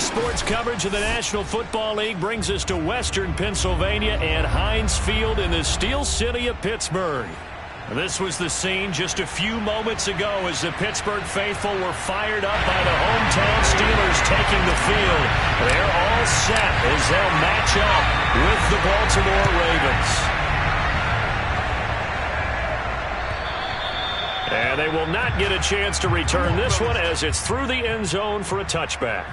Sports coverage of the National Football League brings us to Western Pennsylvania and Heinz Field in the Steel City of Pittsburgh. This was the scene just a few moments ago as the Pittsburgh faithful were fired up by the hometown Steelers taking the field. They're all set as they'll match up with the Baltimore Ravens. And they will not get a chance to return this one as it's through the end zone for a touchback.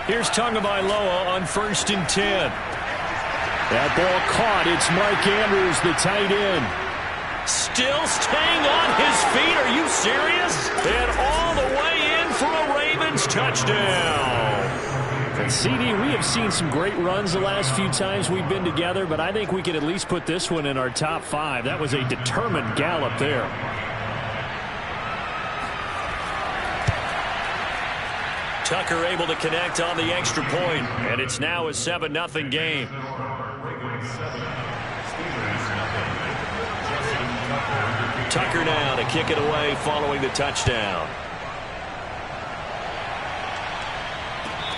Here's Tagovailoa on 1st and 10. That ball caught. It's Mike Andrews, the tight end. Still staying on his feet. Are you serious? And all the way in for a Ravens touchdown. And CD, we have seen some great runs the last few times we've been together, but I think we could at least put this one in our top 5. That was a determined gallop there. Tucker able to connect on the extra point, and it's now a 7-0 game. Tucker now to kick it away following the touchdown.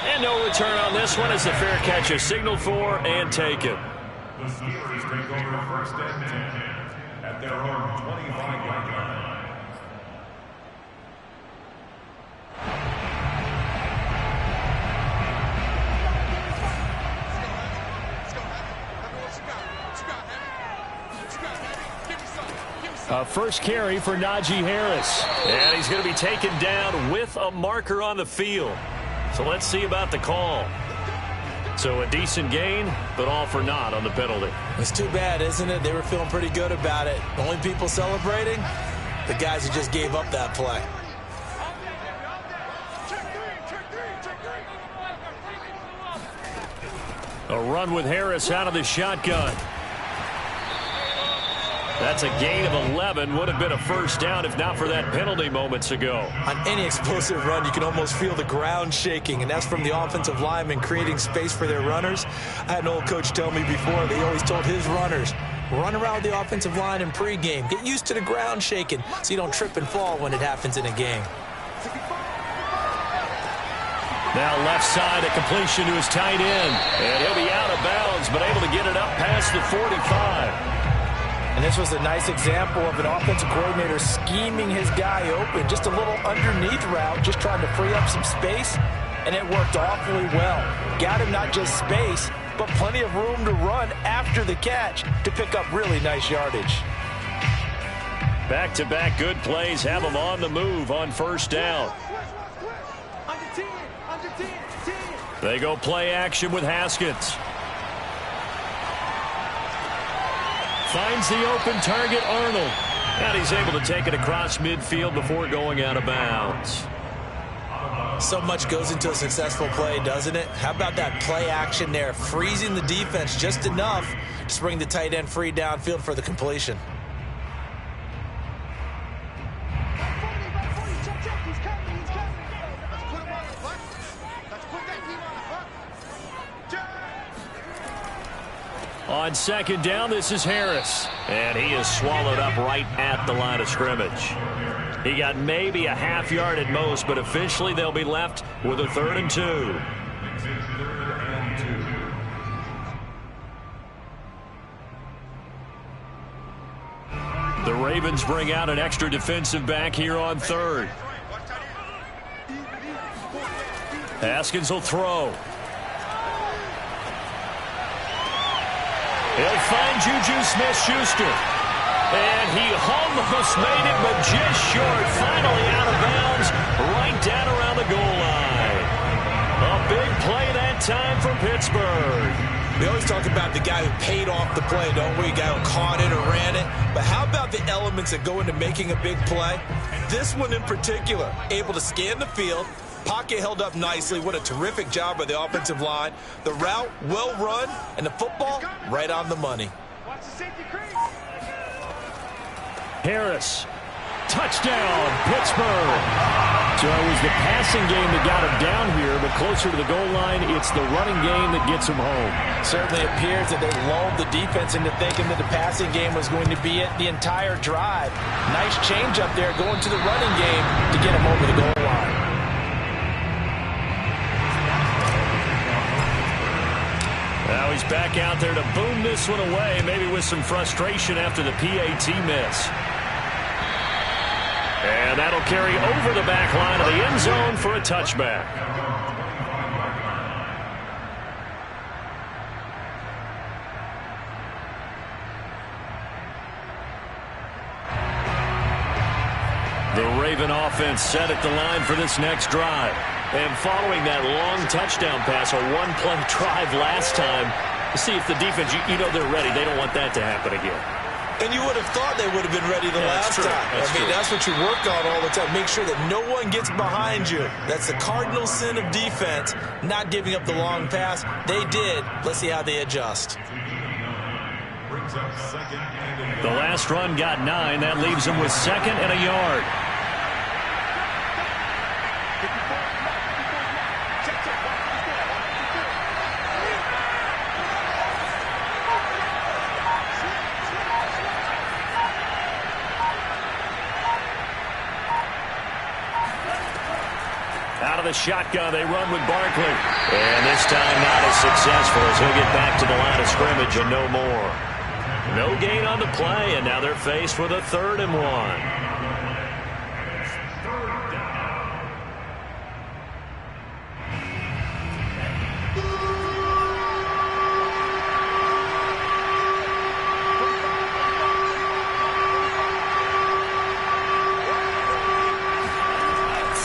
And no return on this one as the fair catch is signaled for and taken. The Steelers take over 1st and 10 at their own 25-yard line. First carry for Najee Harris. And he's going to be taken down with a marker on the field. So let's see about the call. So a decent gain, but all for naught on the penalty. It's too bad, isn't it? They were feeling pretty good about it. The only people celebrating, the guys who just gave up that play. A run with Harris out of the shotgun. That's a gain of 11. Would have been a first down if not for that penalty moments ago. On any explosive run, you can almost feel the ground shaking, and that's from the offensive linemen creating space for their runners. I had an old coach tell me before, they always told his runners, run around the offensive line in pregame. Get used to the ground shaking so you don't trip and fall when it happens in a game. Now left side, a completion to his tight end. And he'll be out of bounds, but able to get it up past the 45. And this was a nice example of an offensive coordinator scheming his guy open. Just a little underneath route, just trying to free up some space, and it worked awfully well. Got him not just space, but plenty of room to run after the catch to pick up really nice yardage. Back-to-back good plays have him on the move on first down. They go play action with Haskins. Finds the open target, Arnold. And he's able to take it across midfield before going out of bounds. So much goes into a successful play, doesn't it? How about that play action there, freezing the defense just enough to bring the tight end free downfield for the completion. On second down, this is Harris. And he is swallowed up right at the line of scrimmage. He got maybe a half yard at most, but officially they'll be left with a 3rd and 2. The Ravens bring out an extra defensive back here on 3rd. Haskins will throw. He'll find Juju Smith-Schuster. And he almost made it, but just short. Finally out of bounds, right down around the goal line. A big play that time for Pittsburgh. We always talk about the guy who paid off the play, don't we? The guy who caught it or ran it. But how about the elements that go into making a big play? This one in particular, able to scan the field, Pocket held up nicely. What a terrific job by the offensive line. The route, well run, and the football, right on the money. Harris. Touchdown, Pittsburgh. So it was the passing game that got him down here, but closer to the goal line, it's the running game that gets him home. Certainly appears that they lulled the defense into thinking that the passing game was going to be it the entire drive. Nice change up there going to the running game to get him over the goal line. Now he's back out there to boom this one away, maybe with some frustration after the PAT miss. And that'll carry over the back line of the end zone for a touchback. The Raven offense set at the line for this next drive. And following that long touchdown pass, a one-play drive last time, to see if the defense, you know they're ready. They don't want that to happen again. And you would have thought they would have been ready the last time. That's what you work on all the time. Make sure that no one gets behind you. That's the cardinal sin of defense, not giving up the long pass. They did. Let's see how they adjust. The last run got 9. That leaves them with 2nd and a yard. Out of the shotgun, they run with Barkley. And this time not as successful as he'll get back to the line of scrimmage and no more. No gain on the play, and now they're faced with a 3rd and 1.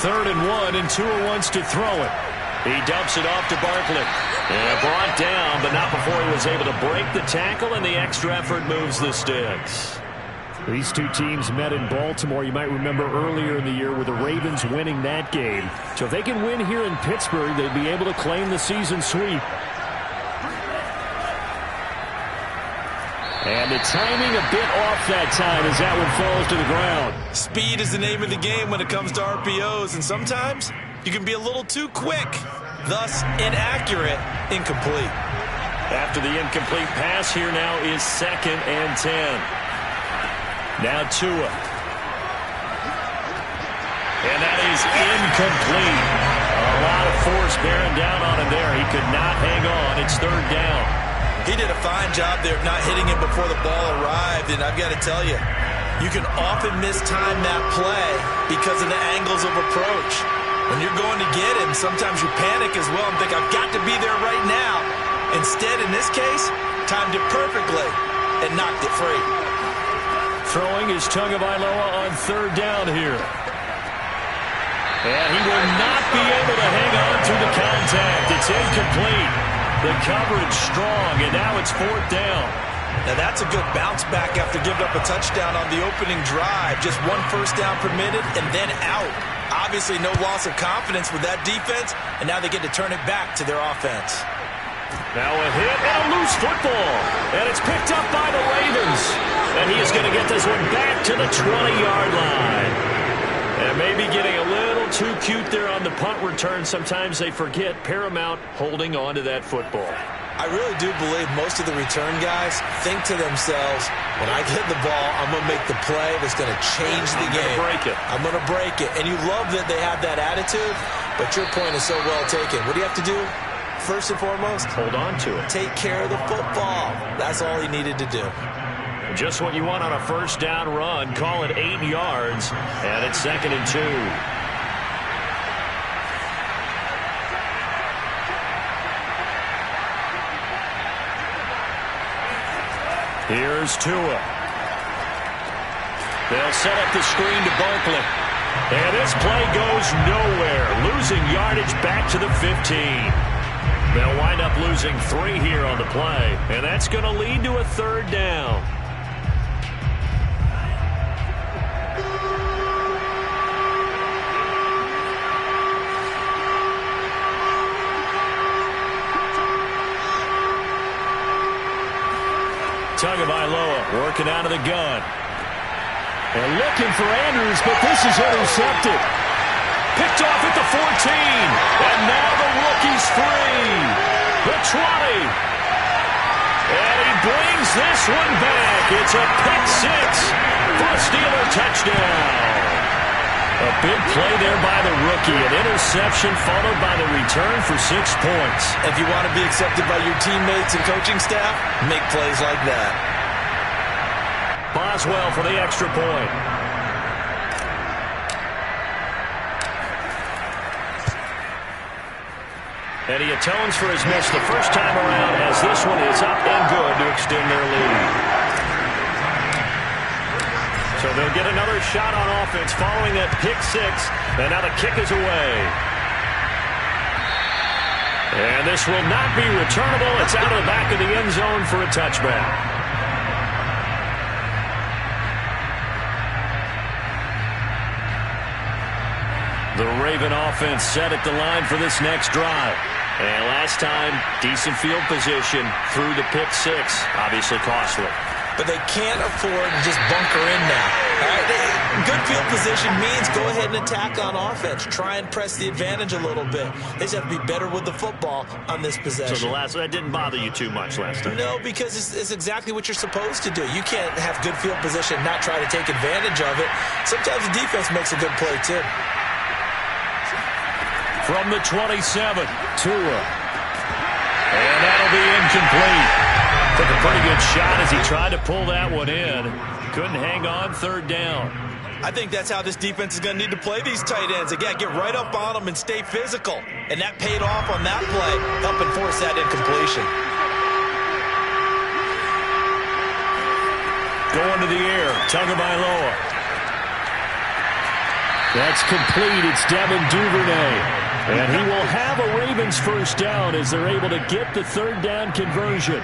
Third and 1, and Tua wants to throw it. He dumps it off to Barkley. And brought down, but not before he was able to break the tackle, and the extra effort moves the sticks. These two teams met in Baltimore. You might remember earlier in the year with the Ravens winning that game. So if they can win here in Pittsburgh, they'd be able to claim the season sweep. And the timing a bit off that time as that one falls to the ground. Speed is the name of the game when it comes to RPOs, and sometimes you can be a little too quick, thus inaccurate, incomplete. After the incomplete pass, here now is 2nd and 10. Now Tua. And that is incomplete. A lot of force bearing down on him there. He could not hang on. It's 3rd down. He did a fine job there of not hitting him before the ball arrived, and I've got to tell you, you can often mistime that play because of the angles of approach. When you're going to get him, sometimes you panic as well and think, I've got to be there right now. Instead, in this case, timed it perfectly and knocked it free. Throwing is Tagovailoa on 3rd down here. And he will not be able to hang on through the contact. It's incomplete. The coverage strong, and now it's 4th down. Now that's a good bounce back after giving up a touchdown on the opening drive. Just 1 first down permitted and then out. Obviously no loss of confidence with that defense, and now they get to turn it back to their offense. Now a hit and a loose football. And it's picked up by the Ravens. And he is going to get this one back to the 20-yard line. And maybe getting a little too cute there on the punt return. Sometimes they forget paramount holding on to that football. I really do believe most of the return guys think to themselves, when I get the ball, I'm going to make the play that's going to change the game. I'm going to break it. And you love that they have that attitude, but your point is so well taken. What do you have to do? First and foremost, hold on to it. Take care of the football. That's all he needed to do. Just what you want on a first down run. Call it 8 yards, and it's 2nd and 2. Here's Tua. They'll set up the screen to Barkley. And this play goes nowhere. Losing yardage back to the 15. They'll wind up losing 3 here on the play. And that's going to lead to a 3rd down. Tagovailoa working out of the gun. And looking for Andrews, but this is intercepted. Picked off at the 14. And now the rookie's free. The 20. And he brings this one back. It's a pick six for a Steeler touchdown. A big play there by the rookie. An interception followed by the return for 6 points. If you want to be accepted by your teammates and coaching staff, make plays like that. Boswell for the extra point. And he atones for his miss the first time around as this one is up and good to extend their lead. So they'll get another shot on offense following that pick six. And now the kick is away. And this will not be returnable. It's out of the back of the end zone for a touchback. The Raven offense set at the line for this next drive. And last time, decent field position through the pick six. Obviously costly. But they can't afford to just bunker in now. All right? Good field position means go ahead and attack on offense. Try and press the advantage a little bit. They just have to be better with the football on this possession. So that didn't bother you too much last time? No, because it's exactly what you're supposed to do. You can't have good field position and not try to take advantage of it. Sometimes the defense makes a good play, too. From the 27, Tua. And that'll be incomplete. Took a pretty good shot as he tried to pull that one in. Couldn't hang on, third down. I think that's how this defense is going to need to play these tight ends. Again, get right up on them and stay physical. And that paid off on that play, helping force that incompletion. Going to the air, Tagovailoa. That's complete. It's Devin Duvernay. And he will have a Ravens first down as they're able to get the third down conversion.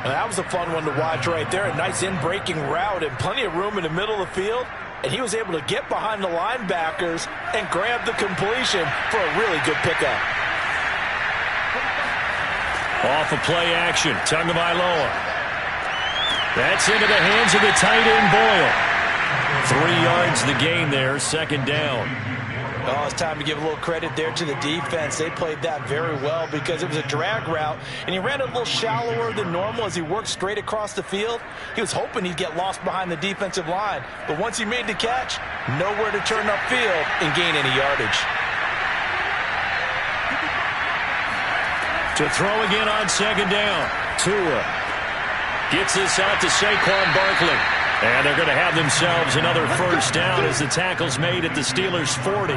That was a fun one to watch right there. A nice in-breaking route and plenty of room in the middle of the field. And he was able to get behind the linebackers and grab the completion for a really good pickup. Off of play action, Tagovailoa. That's into the hands of the tight end Boyle. 3 yards the gain there, second down. Oh, it's time to give a little credit there to the defense. They played that very well because it was a drag route, and he ran it a little shallower than normal as he worked straight across the field. He was hoping he'd get lost behind the defensive line, but once he made the catch, nowhere to turn upfield and gain any yardage. To throw again on second down, Tua gets this out to Saquon Barkley. And they're going to have themselves another first down as the tackle's made at the Steelers' 40.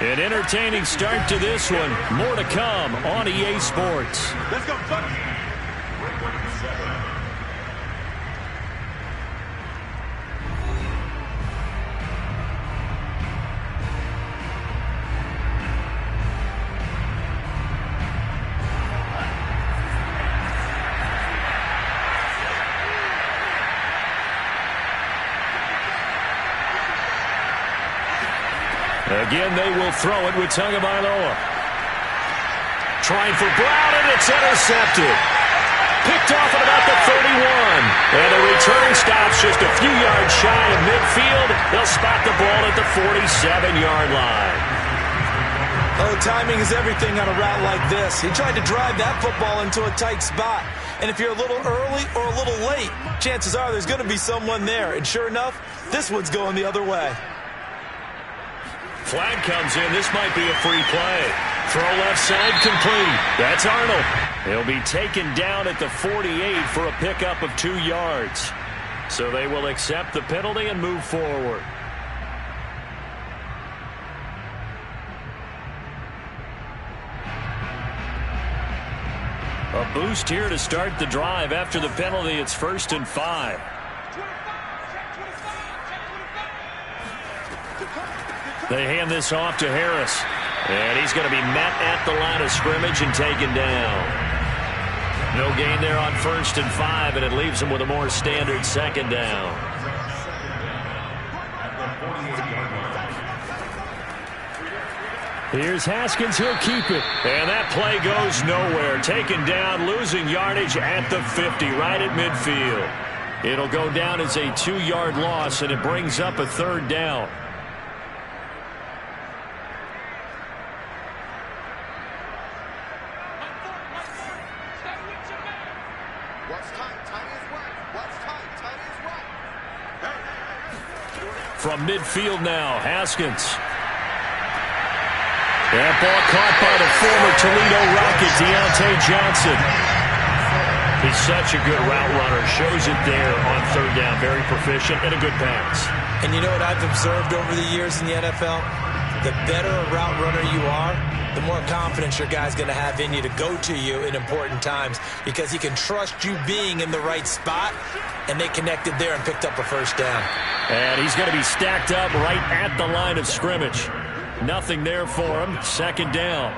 An entertaining start to this one. More to come on EA Sports. Let's go, Bucks. Again, they will throw it with Tagovailoa. Trying for Brown, and it's intercepted. Picked off at about the 31. And the return stops just a few yards shy of midfield. They'll spot the ball at the 47-yard line. Oh, timing is everything on a route like this. He tried to drive that football into a tight spot. And if you're a little early or a little late, chances are there's going to be someone there. And sure enough, this one's going the other way. Flag comes in. This might be a free play. Throw left side complete. That's Arnold. He'll be taken down at the 48 for a pickup of 2 yards. So they will accept the penalty and move forward. A boost here to start the drive. After the penalty, it's 1st and 5. They hand this off to Harris. And he's going to be met at the line of scrimmage and taken down. No gain there on 1st and 5, and it leaves him with a more standard second down. Here's Haskins. He'll keep it. And that play goes nowhere. Taken down, losing yardage at the 50, right at midfield. It'll go down as a 2-yard loss, and it brings up a third down. From midfield now, Haskins. That ball caught by the former Toledo Rocket, Deontay Johnson. He's such a good route runner. Shows it there on third down. Very proficient and a good pass. And you know what I've observed over the years in the NFL? The better a route runner you are, the more confidence your guy's going to have in you to go to you in important times because he can trust you being in the right spot, and they connected there and picked up a first down. And he's going to be stacked up right at the line of scrimmage. Nothing there for him. Second down.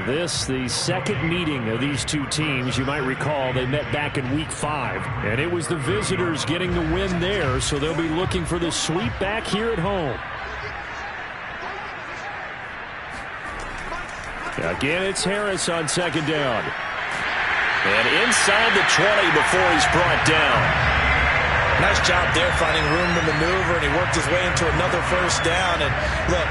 This, the second meeting of these two teams. You might recall they met back in Week 5, and it was the visitors getting the win there, so they'll be looking for the sweep back here at home. Again, it's Harris on second down. And inside the 20 before he's brought down. Nice job there finding room to maneuver, and he worked his way into another first down. And look,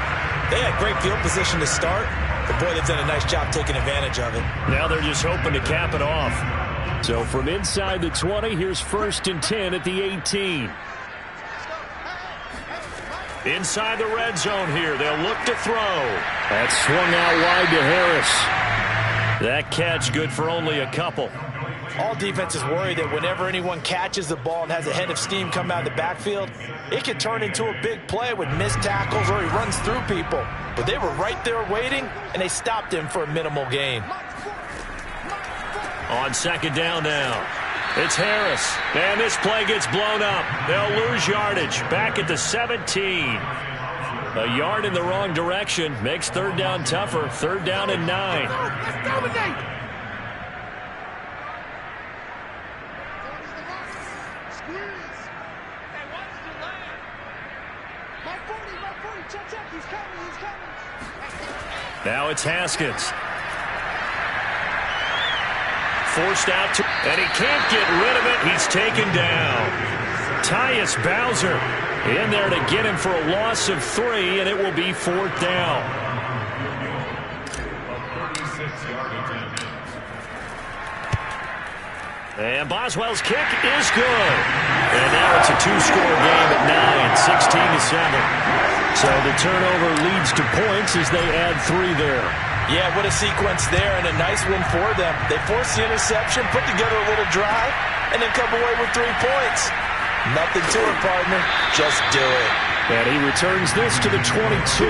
they had great field position to start, but boy, they've done a nice job taking advantage of it. Now they're just hoping to cap it off. So from inside the 20, here's 1st and 10 at the 18. Inside the red zone here. They'll look to throw. That swung out wide to Harris. That catch good for only a couple. All defenses worry that whenever anyone catches the ball and has a head of steam come out of the backfield, it can turn into a big play with missed tackles or he runs through people. But they were right there waiting, and they stopped him for a minimal gain. On second down now. It's Harris, and this play gets blown up. They'll lose yardage back at the 17. A yard in the wrong direction makes third down tougher. Third down and 9. Let's dominate. Squeeze. Hey, watch the line. My 40, check. He's coming. Now it's Haskins. Forced out to, and he can't get rid of it. He's taken down. Tyus Bowser in there to get him for a loss of 3, and it will be 4th down. And Boswell's kick is good. And now it's a 2-score game at 9, 16-7. So the turnover leads to points as they add 3 there. Yeah, what a sequence there, and a nice win for them. They forced the interception, put together a little drive, and then come away with 3 points. Nothing to it, partner. Just do it. And he returns this to the 22.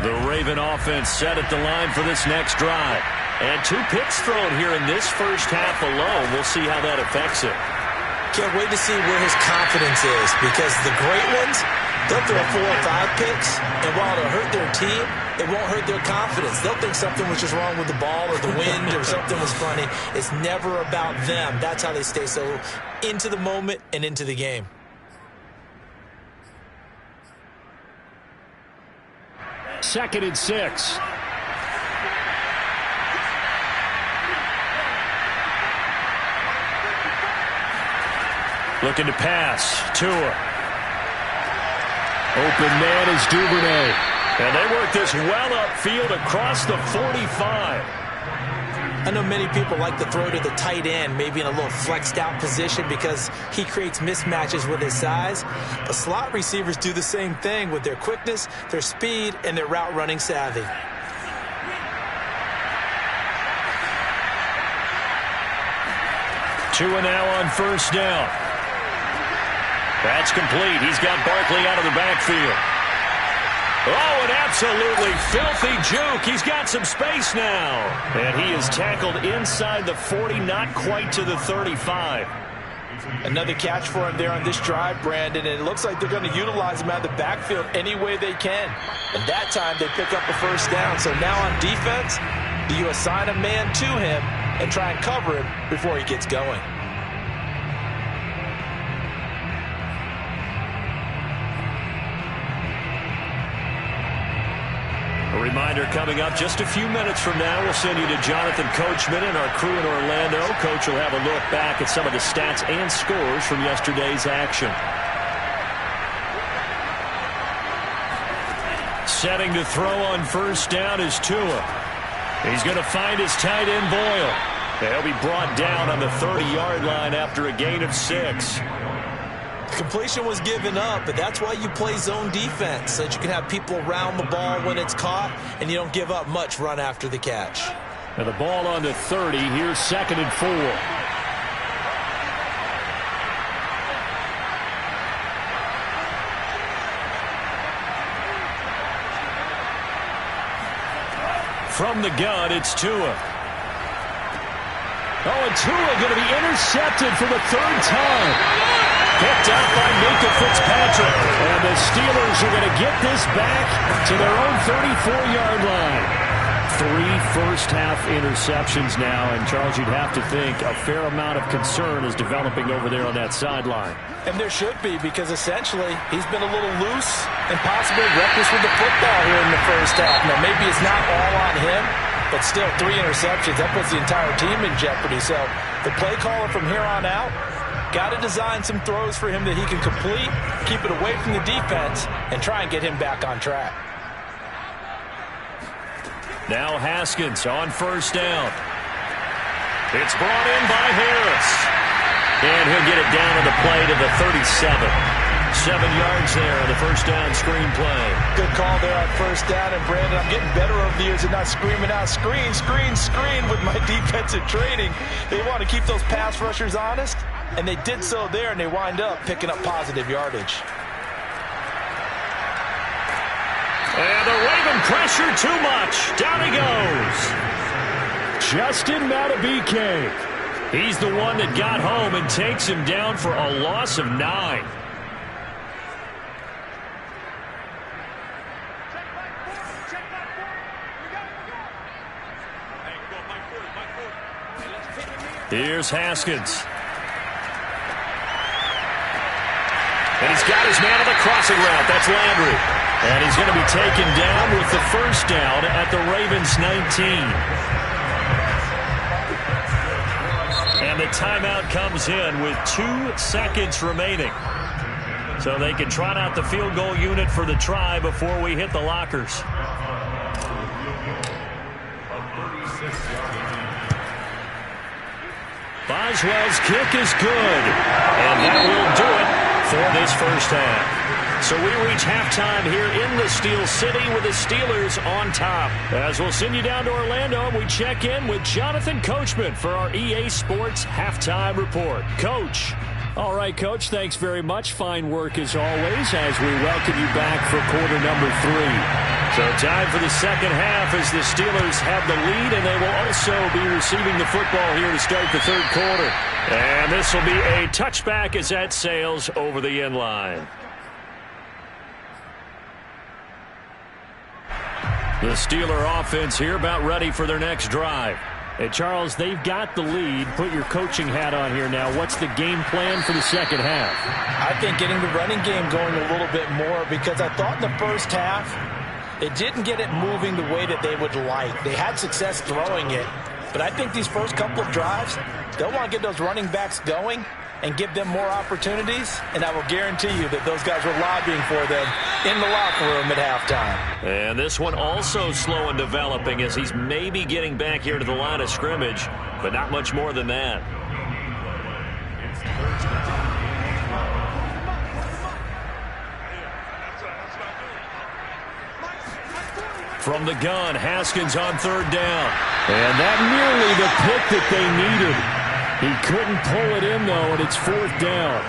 The Raven offense set at the line for this next drive. And 2 picks thrown here in this first half alone. We'll see how that affects it. Can't wait to see where his confidence is, because the great ones, they'll throw 4 or 5 picks, and while it'll hurt their team, it won't hurt their confidence. They'll think something was just wrong with the ball or the wind or something was funny. It's never about them. That's how they stay so into the moment and into the game. Second and 6. Looking to pass. Tua. Open man is Duvernay. And they work this well upfield across the 45. I know many people like to throw to the tight end, maybe in a little flexed out position because he creates mismatches with his size. But slot receivers do the same thing with their quickness, their speed, and their route running savvy. Tua now on first down. That's complete. He's got Barkley out of the backfield. Oh, an absolutely filthy juke. He's got some space now. And he is tackled inside the 40, not quite to the 35. Another catch for him there on this drive, Brandon, and it looks like they're going to utilize him out of the backfield any way they can. And that time they pick up a first down. So now on defense, do you assign a man to him and try and cover him before he gets going? A reminder coming up just a few minutes from now, we'll send you to Jonathan Coachman and our crew in Orlando. Coach will have a look back at some of the stats and scores from yesterday's action. Setting to throw on first down is Tua. He's going to find his tight end Boyle. He'll be brought down on the 30-yard line after a gain of 6. Completion was given up, but that's why you play zone defense, so that you can have people around the ball when it's caught, and you don't give up much run after the catch. Now the ball on the 30. Here's 2nd and 4. From the gun, it's Tua. Oh, and Tua going to be intercepted for the 3rd time. Picked up by Minka Fitzpatrick. And the Steelers are going to get this back to their own 34-yard line. 3 first-half interceptions now. And, Charles, you'd have to think a fair amount of concern is developing over there on that sideline. And there should be, because essentially he's been a little loose and possibly reckless with the football here in the first half. Now, maybe it's not all on him, but still 3 interceptions. That puts the entire team in jeopardy. So the play caller from here on out got to design some throws for him that he can complete, keep it away from the defense, and try and get him back on track. Now Haskins on first down. It's brought in by Harris. And he'll get it down on the play to the 37. 7 yards there on the first down screen play. Good call there on first down. And, Brandon, I'm getting better over the years at not screaming out, screen, screen, screen with my defensive training. They want to keep those pass rushers honest, and they did so there, and they wind up picking up positive yardage. And the Raven pressure too much. Down he goes. Justin Madubuike. He's the one that got home and takes him down for a loss of 9. Here's Haskins. And he's got his man on the crossing route. That's Landry. And he's going to be taken down with the first down at the Ravens' 19. And the timeout comes in with 2 seconds remaining. So they can trot out the field goal unit for the try before we hit the lockers. Boswell's kick is good. And that will do it for this first half. So we reach halftime here in the Steel City with the Steelers on top. As we'll send you down to Orlando, and we check in with Jonathan Coachman for our EA Sports Halftime Report. Coach. All right, Coach, thanks very much. Fine work as always as we welcome you back for quarter number 3. So time for the second half as the Steelers have the lead, and they will also be receiving the football here to start the third quarter. And this will be a touchback as that sails over the end line. The Steeler offense here about ready for their next drive. Hey, Charles, they've got the lead. Put your coaching hat on here now. What's the game plan for the second half? I think getting the running game going a little bit more, because I thought in the first half it didn't get it moving the way that they would like. They had success throwing it, but I think these first couple of drives, they'll want to get those running backs going and give them more opportunities, and I will guarantee you that those guys were lobbying for them in the locker room at halftime. And this one also slow in developing as he's maybe getting back here to the line of scrimmage, but not much more than that. From the gun, Haskins on third down. And that nearly the pick that they needed. He couldn't pull it in, though, and it's fourth down.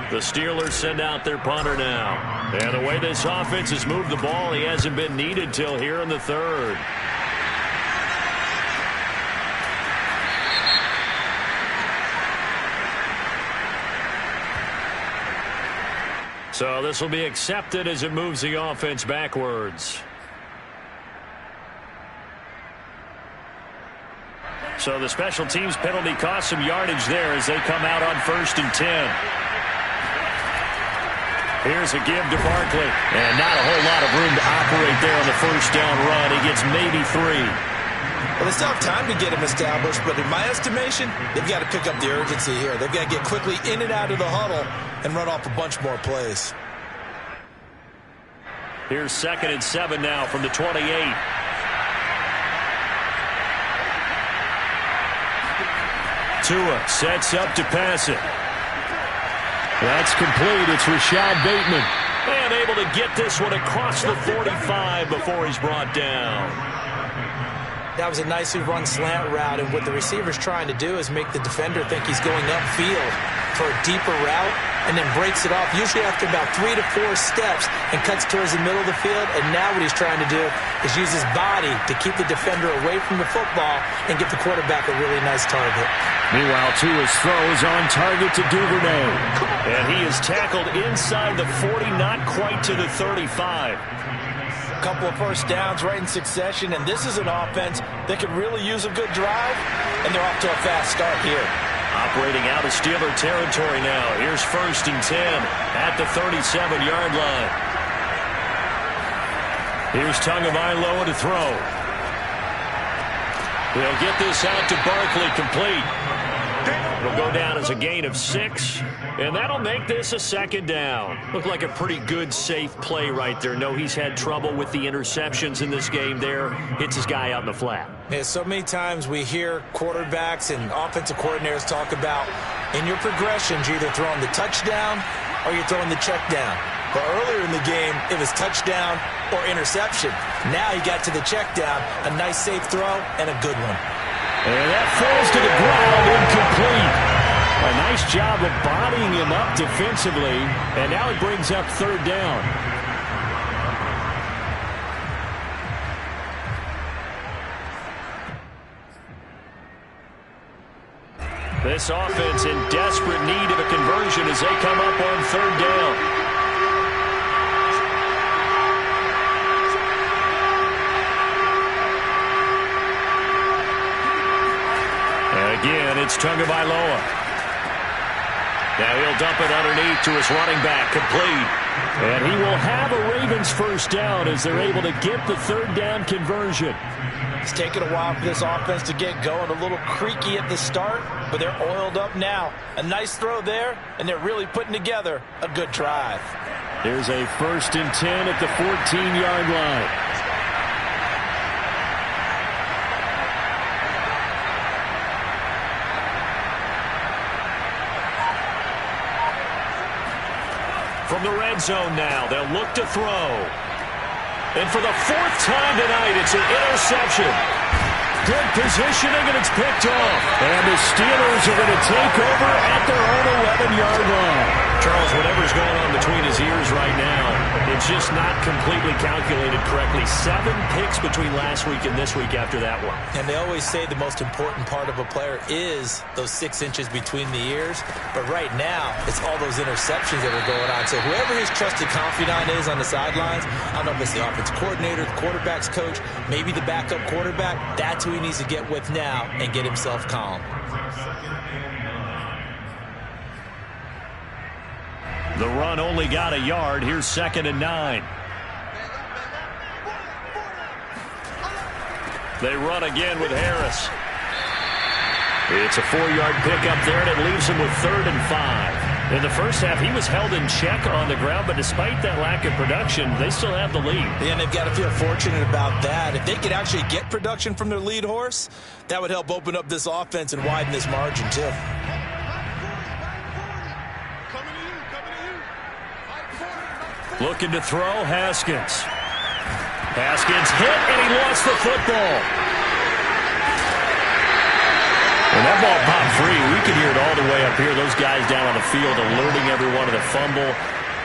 The Steelers send out their punter now. And the way this offense has moved the ball, he hasn't been needed till here in the third. So this will be accepted as it moves the offense backwards. So the special teams penalty cost some yardage there as they come out on 1st and 10. Here's a give to Barkley. And not a whole lot of room to operate there on the first down run. He gets maybe 3. Well, they still have time to get him established, but in my estimation, they've got to pick up the urgency here. They've got to get quickly in and out of the huddle and run off a bunch more plays. Here's 2nd and 7 now from the 28. Tua sets up to pass it. That's complete. It's Rashad Bateman. And able to get this one across the 45 before he's brought down. That was a nicely run slant route, and what the receiver's trying to do is make the defender think he's going upfield for a deeper route and then breaks it off, usually after about 3 to 4 steps, and cuts towards the middle of the field. And now what he's trying to do is use his body to keep the defender away from the football and get the quarterback a really nice target. Meanwhile, Tua's throws on target to Duvernay. And he is tackled inside the 40, not quite to the 35. Couple of first downs right in succession, and this is an offense that could really use a good drive, and they're off to a fast start here. Operating out of Steeler territory now. Here's 1st and 10 at the 37-yard line. Here's Tagovailoa to throw. He'll get this out to Barkley, complete. It'll go down as a gain of 6, and that'll make this a 2nd down. Looked like a pretty good, safe play right there. No, he's had trouble with the interceptions in this game there. Hits his guy out in the flat. Yeah, so many times we hear quarterbacks and offensive coordinators talk about in your progressions, you're either throwing the touchdown or you're throwing the check down. But earlier in the game, it was touchdown or interception. Now he got to the check down, a nice safe throw, and a good one. And that falls to the ground, incomplete. A nice job of bodying him up defensively, and now it brings up 3rd down. This offense in desperate need of a conversion as they come up on 3rd down. Again, it's Tagovailoa. Now he'll dump it underneath to his running back, complete. And he will have a Ravens first down as they're able to get the 3rd down conversion. It's taken a while for this offense to get going. A little creaky at the start, but they're oiled up now. A nice throw there, and they're really putting together a good drive. There's a 1st and 10 at the 14-yard line. From the red zone now, they'll look to throw. And for the 4th time tonight, it's an interception. Good positioning, and it's picked off. And the Steelers are going to take over at their own 11-yard line. Charles, whatever's going on between his ears right now, it's just not completely calculated correctly. 7 picks between last week and this week after that one. And they always say the most important part of a player is those 6 inches between the ears. But right now, it's all those interceptions that are going on. So whoever his trusted confidant is on the sidelines, I don't know if it's the offensive coordinator, the quarterback's coach, maybe the backup quarterback, that's who he needs to get with now and get himself calm. The run only got a yard. Here's 2nd and 9. They run again with Harris. It's a 4-yard pickup there, and it leaves him with 3rd and 5. In the first half, he was held in check on the ground, but despite that lack of production, they still have the lead. Yeah, and they've got to feel fortunate about that. If they could actually get production from their lead horse, that would help open up this offense and widen this margin, too. Looking to throw, Haskins. Haskins hit, and he lost the football. And that ball popped free. We can hear it all the way up here. Those guys down on the field alerting everyone of the fumble.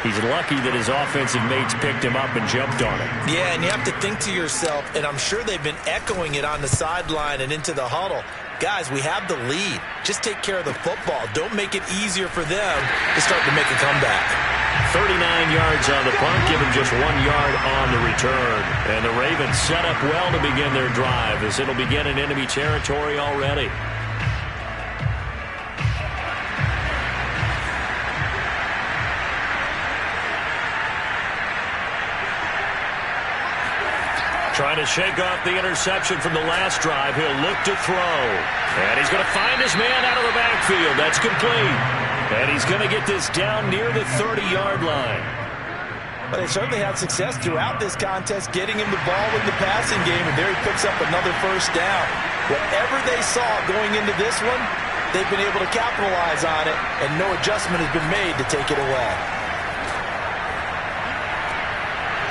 He's lucky that his offensive mates picked him up and jumped on it. Yeah, and you have to think to yourself, and I'm sure they've been echoing it on the sideline and into the huddle. Guys, we have the lead. Just take care of the football. Don't make it easier for them to start to make a comeback. 39 yards on the punt, given just 1 yard on the return. And the Ravens set up well to begin their drive as it'll begin in enemy territory already. Trying to shake off the interception from the last drive. He'll look to throw. And he's going to find his man out of the backfield. That's complete. And he's going to get this down near the 30-yard line. But they certainly had success throughout this contest getting him the ball in the passing game, and there he picks up another first down. Whatever they saw going into this one, they've been able to capitalize on it, and no adjustment has been made to take it away.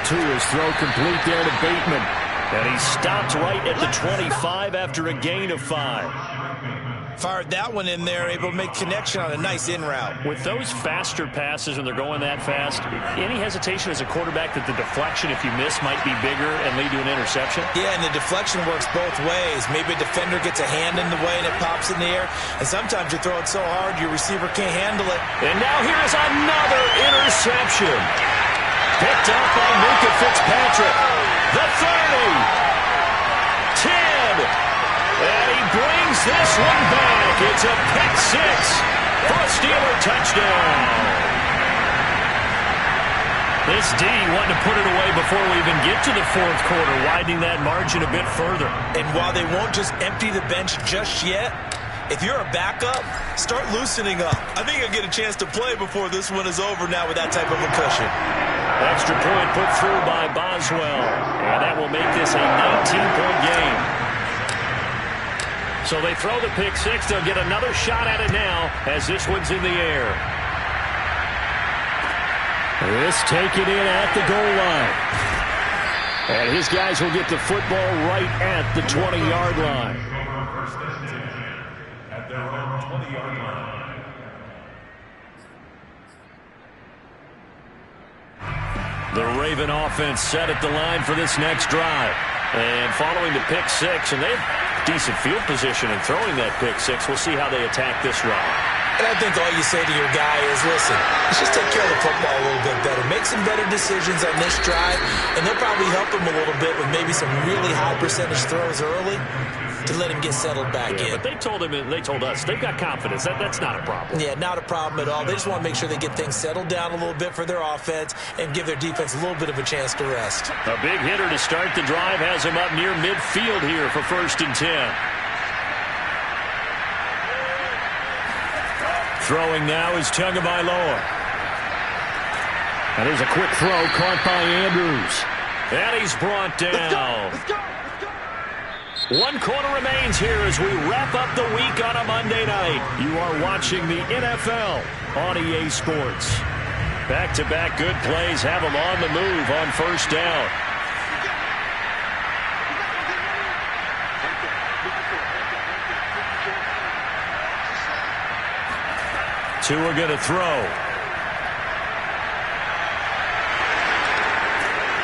Tua's throw complete there to Bateman. And he stopped right at the 25 after a gain of 5. Fired that one in there, able to make connection on a nice in route. With those faster passes when they're going that fast, any hesitation as a quarterback that the deflection, if you miss, might be bigger and lead to an interception? Yeah, and the deflection works both ways. Maybe a defender gets a hand in the way and it pops in the air. And sometimes you throw it so hard your receiver can't handle it. And now here's another interception. Picked up by Minka Fitzpatrick. The 30. 10. And he brings this one back. It's a pick six for a Steeler touchdown. This D wanting to put it away before we even get to the fourth quarter, widening that margin a bit further. And while they won't just empty the bench just yet, if you're a backup, start loosening up. I think you'll get a chance to play before this one is over now with that type of a cushion. Extra point put through by Boswell. And that will make this a 19-point game. So they throw the pick six. They'll get another shot at it now as this one's in the air. This taken in at the goal line. And his guys will get the football right at the 20-yard line. At their own 20-yard line. The Raven offense set at the line for this next drive. And following the pick six, and they have decent field position in throwing that pick six. We'll see how they attack this run. And I think all you say to your guy is, listen, let's just take care of the football a little bit better. Make some better decisions on this drive, and they'll probably help him a little bit with maybe some really high percentage throws early to let him get settled back in. But they told us they've got confidence. That's not a problem. Yeah, not a problem at all. They just want to make sure they get things settled down a little bit for their offense and give their defense a little bit of a chance to rest. A big hitter to start the drive has him up near midfield here for 1st and 10. Throwing now is Tagovailoa. And there's a quick throw caught by Andrews. And he's brought down. Let's go. 1 quarter remains here as we wrap up the week on a Monday night. You are watching the NFL on EA Sports. Back-to-back good plays have them on the move on 1st down. Tua going to throw.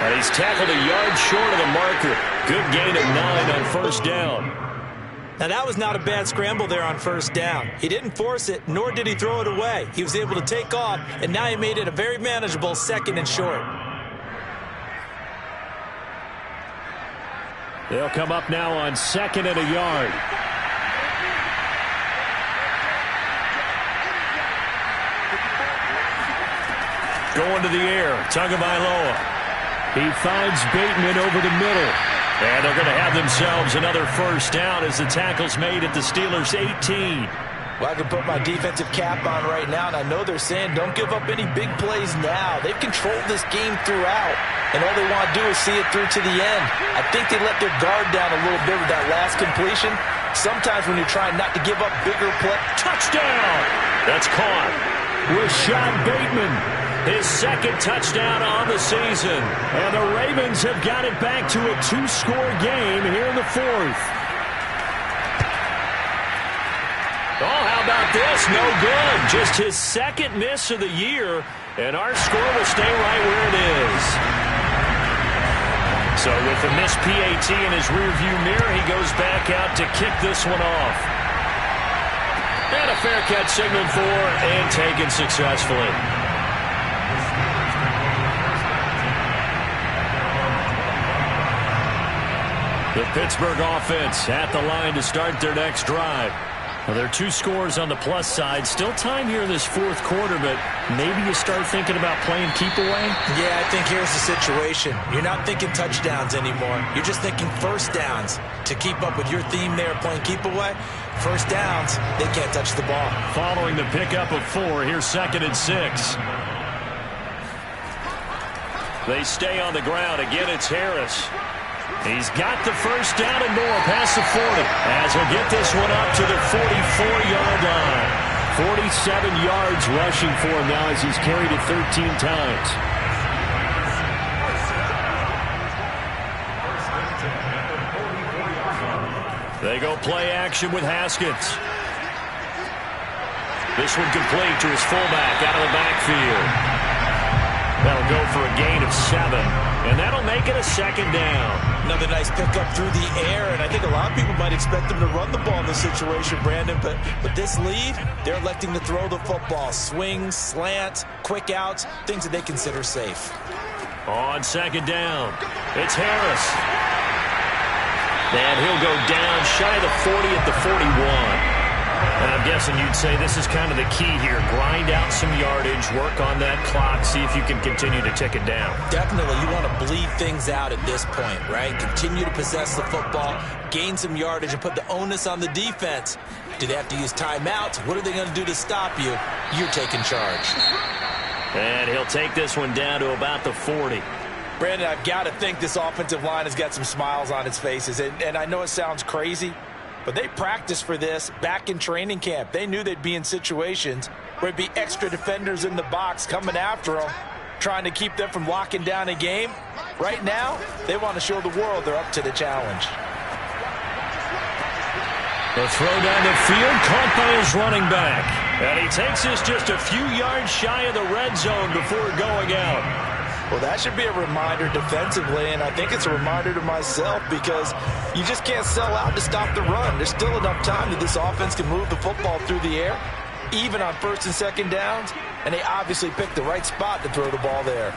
And he's tackled a yard short of the marker. Good gain of 9 on 1st down. Now, that was not a bad scramble there on 1st down. He didn't force it, nor did he throw it away. He was able to take off, and now he made it a very manageable 2nd and short. They'll come up now on 2nd and a yard. Going to the air, Tagovailoa. He finds Bateman over the middle. And they're going to have themselves another 1st down as the tackle's made at the Steelers' 18. Well, I can put my defensive cap on right now, and I know they're saying don't give up any big plays now. They've controlled this game throughout, and all they want to do is see it through to the end. I think they let their guard down a little bit with that last completion. Sometimes when you're trying not to give up bigger play. Touchdown! That's caught. Rashad Bateman. His 2nd touchdown on the season. And the Ravens have got it back to a 2-score game here in the 4th. Oh, how about this? No good. Just his 2nd miss of the year. And our score will stay right where it is. So with the missed PAT in his rearview mirror, he goes back out to kick this one off. And a fair catch signaled for and taken successfully. The Pittsburgh offense at the line to start their next drive. Well, there are two scores on the plus side. Still time here in this fourth quarter, but maybe you start thinking about playing keep away? Yeah, I think here's the situation. You're not thinking touchdowns anymore. You're just thinking first downs. To keep up with your theme there, playing keep away, first downs, they can't touch the ball. Following the pickup of 4, here's 2nd and 6. They stay on the ground. Again, it's Harris. He's got the first down and more past the 40 as he'll get this one up to the 44-yard line. 47 yards rushing for him now as he's carried it 13 times. They go play action with Haskins. This one complete to his fullback out of the backfield. That'll go for a gain of 7, and that'll make it a 2nd down. Another nice pickup through the air, and I think a lot of people might expect them to run the ball in this situation, Brandon, but with this lead, they're electing to throw the football. Swings, slants, quick outs, things that they consider safe. On 2nd down, it's Harris. And he'll go down shy of the 40 at the 41. And I'm guessing you'd say this is kind of the key here. Grind out some yardage, work on that clock, see if you can continue to tick it down. Definitely. You want to bleed things out at this point, right? Continue to possess the football, gain some yardage, and put the onus on the defense. Do they have to use timeouts? What are they going to do to stop you? You're taking charge. And he'll take this one down to about the 40. Brandon, I've got to think this offensive line has got some smiles on its faces. And I know it sounds crazy, but they practiced for this back in training camp. They knew they'd be in situations where it'd be extra defenders in the box coming after them, trying to keep them from locking down a game. Right now, they want to show the world they're up to the challenge. The throw down the field, caught by his running back. And he takes this just a few yards shy of the red zone before going out. Well, that should be a reminder defensively, and I think it's a reminder to myself because you just can't sell out to stop the run. There's still enough time that this offense can move the football through the air, even on 1st and 2nd downs, and they obviously picked the right spot to throw the ball there.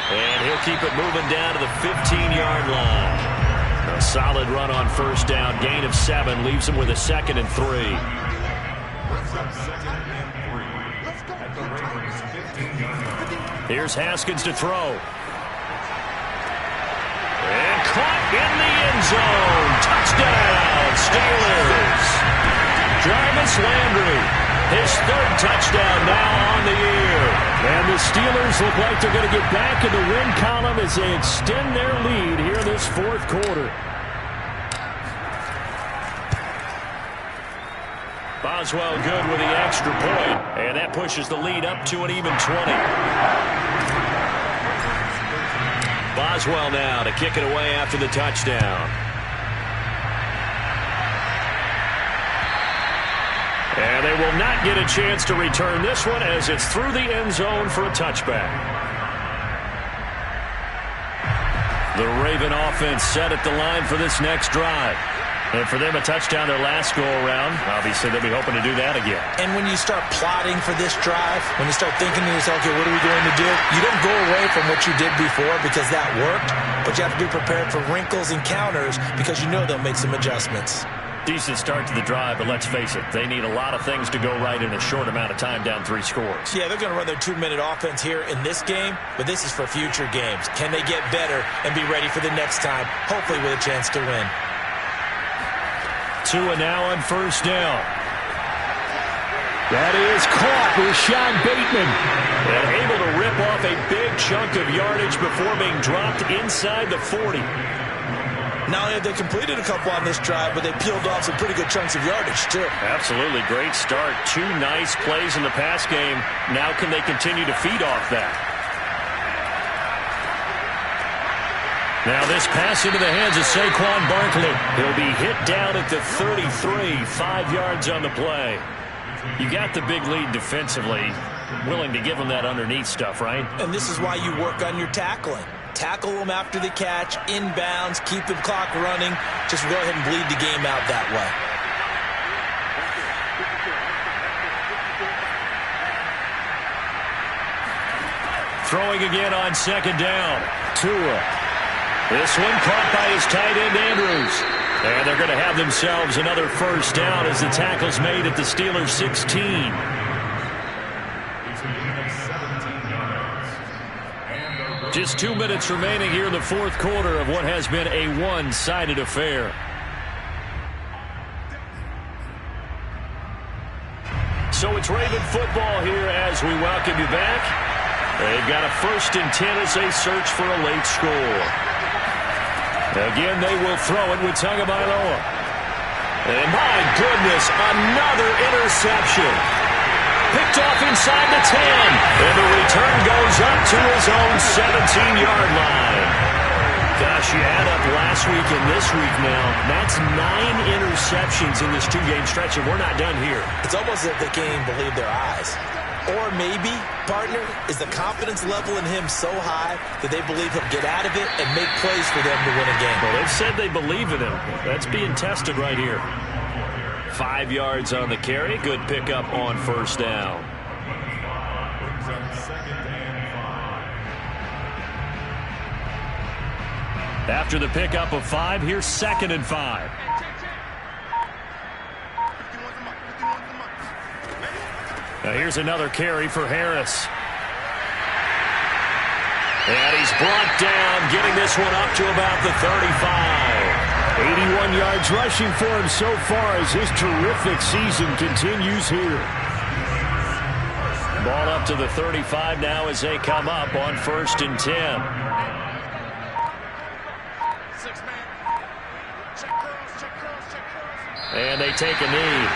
And he'll keep it moving down to the 15-yard line. A solid run on 1st down, gain of 7, leaves him with a 2nd and 3. Here's Haskins to throw. And caught in the end zone. Touchdown, Steelers. Jarvis Landry, his 3rd touchdown now on the year. And the Steelers look like they're going to get back in the win column as they extend their lead here in this 4th quarter. Boswell good with the extra point, and that pushes the lead up to an even 20. Boswell now to kick it away after the touchdown. And they will not get a chance to return this one as it's through the end zone for a touchback. The Raven offense set at the line for this next drive. And for them, a touchdown their last go-around. Obviously, they'll be hoping to do that again. And when you start plotting for this drive, when you start thinking to yourself, okay, what are we going to do? You don't go away from what you did before because that worked, but you have to be prepared for wrinkles and counters because you know they'll make some adjustments. Decent start to the drive, but let's face it, they need a lot of things to go right in a short amount of time down 3 scores. Yeah, they're going to run their 2-minute offense here in this game, but this is for future games. Can they get better and be ready for the next time, hopefully with a chance to win? Tua now on 1st down. That is caught with Sean Bateman. And able to rip off a big chunk of yardage before being dropped inside the 40. Not only have they completed a couple on this drive, but they peeled off some pretty good chunks of yardage, too. Absolutely. Great start. 2 nice plays in the pass game. Now can they continue to feed off that? Now this pass into the hands of Saquon Barkley. He'll be hit down at the 33, 5 yards on the play. You got the big lead defensively. Willing to give him that underneath stuff, right? And this is why you work on your tackling. Tackle them after the catch, inbounds, keep the clock running. Just go ahead and bleed the game out that way. Throwing again on 2nd down. Tua. This one caught by his tight end, Andrews. And they're going to have themselves another first down as the tackle's made at the Steelers' 16. Just 2 minutes remaining here in the fourth quarter of what has been a one-sided affair. So it's Raven football here as we welcome you back. They've got a 1st and 10 as they search for a late score. Again, they will throw it with Tagovailoa. And my goodness, another interception. Picked off inside the 10. And the return goes up to his own 17-yard line. Gosh, you add up last week and this week now. That's 9 interceptions in this 2-game stretch, and we're not done here. It's almost as if they can't even believe their eyes. Or maybe, partner, is the confidence level in him so high that they believe he'll get out of it and make plays for them to win a game. Well, they've said they believe in him. That's being tested right here. 5 yards on the carry. Good pickup on first down. After the pickup of 5, here's 2nd and 5. Now here's another carry for Harris. And he's brought down, getting this one up to about the 35. 81 yards rushing for him so far as his terrific season continues here. Ball up to the 35 now as they come up on 1st and 10. And they take a knee.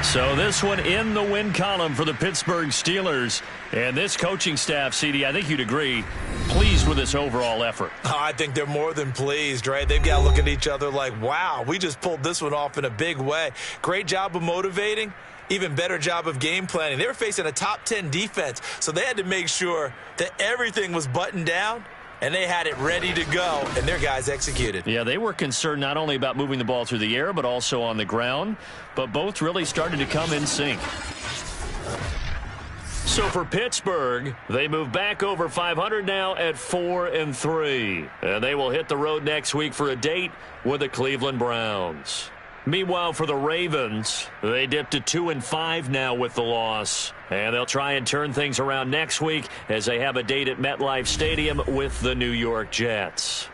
So this one in the win column for the Pittsburgh Steelers. And this coaching staff, CD, I think you'd agree, pleased with this overall effort. Oh, I think they're more than pleased, right? They've got to look at each other like, wow, we just pulled this one off in a big way. Great job of motivating. Even better job of game planning. They were facing a top 10 defense, so they had to make sure that everything was buttoned down, and they had it ready to go, and their guys executed. Yeah, they were concerned not only about moving the ball through the air, but also on the ground. But both really started to come in sync. So for Pittsburgh, they move back over 500 now at 4-3. And they will hit the road next week for a date with the Cleveland Browns. Meanwhile, for the Ravens, they dipped to 2-5 now with the loss. And they'll try and turn things around next week as they have a date at MetLife Stadium with the New York Jets.